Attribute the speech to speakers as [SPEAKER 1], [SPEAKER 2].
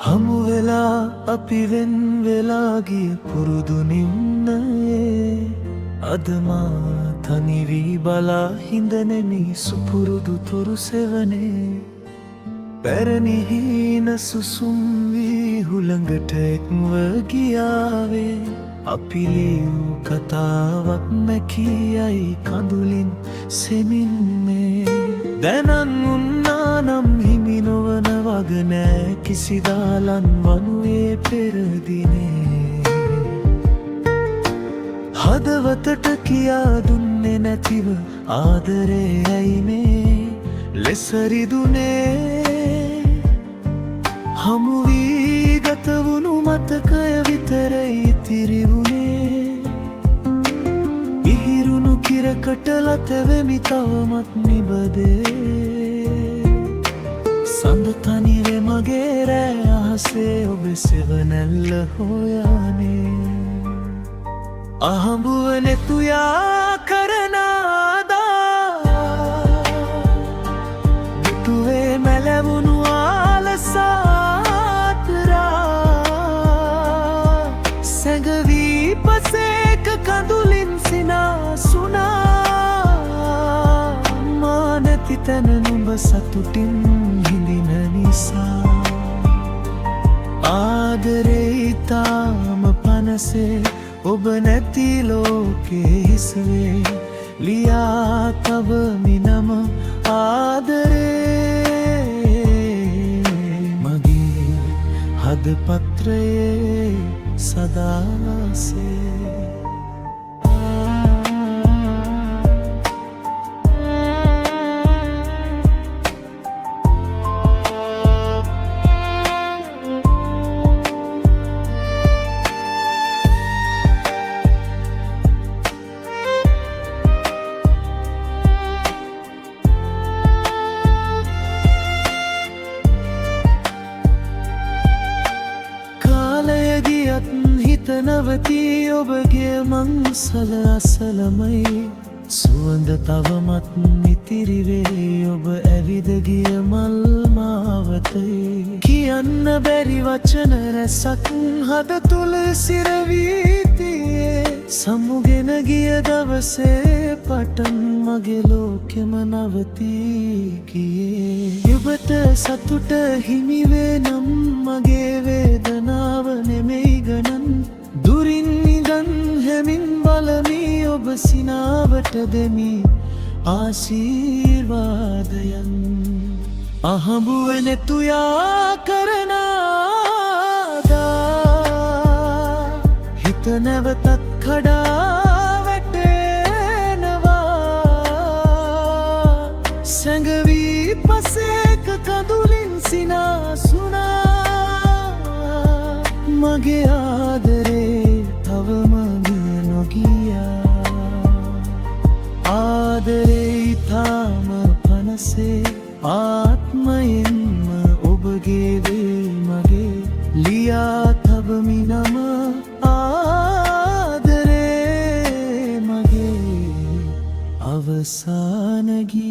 [SPEAKER 1] හමු වෙලා අපි වෙන් වෙලා ගිය පුරුදු නිම්නයේ අද මා තනි වී බලා හිඳනෙමි සුපුරුදු තොරු සෙවනේ පැරණි හීන සුසුම් වී හුළඟට එක්ව ගියාවේ අපි ලියූ කතාවක් මැකියයි කඳුලින් සෙමින් මේ දැනන් උන්නා නම් හිමි නොවන වග නෑ කිසිදාලන් වනුවේ පෙරදිනේ හදවතට කියා දුන්නේ නැතිව ආදරේ ඇයි මේ ලෙසරිදුනේ හමු වී ගතවුණු මතකය විතරයි ඉතිරි වුණේ ඉහිරුණු කිරකට ලතවෙමි තවමත් නිබදේ සඳ තනිවේ මගේ රෑ අහසේ ඔබ සෙවනැල්ල හොයානේ අහඹුවනෙ තුයා කරනාදා දුටුවේ මැලවුණු ආලසාතරා සැඟවී පසේක කඳුලින් සිනාසුනා මා නැති තැන නුඹ සතුටින් හිඳින නිසා ආදරේ ඉතාම පනසේ ඔබ නැති ලෝකේ හිසවේ ලියා තබමි නම ආදරේ මගේ හදපත්‍රයේ සදාසේ හිත නවතී ඔබගේ මංසල අසලමයි සුවඳ තවමත් ඉතිරිවේ ඔබ ඇවිද ගිය මල් මාවතයි කියන්න බැරි වචන රැසක් හද තුල සිරවී තියේ සමුගෙන ගිය දවසේ පටන් මගේ ලෝකෙම නවතී ගියේ ඔබට සතුට හිමිවේ නම් මගේ වේදනාව නෙමෙයි ගණන් දුරින් නිදන් හැමින් බලමි ඔබ සිනාවට දෙමි ආශීර්වාදයන් අහඹුවනෙ තුයා කරනාදා හිත නැවතත් කඩා වැටෙනවා සැඟවී පසේක කඳුලින් සිනාසුනා මගේ ආදරේ තවම නොගියා ආදරේ ඉතාම පනසේ ආත්මයෙන්ම ඔබගේ වේ මගේ ලියා තබමි නම ආදරේ මගේ අවසාන ගී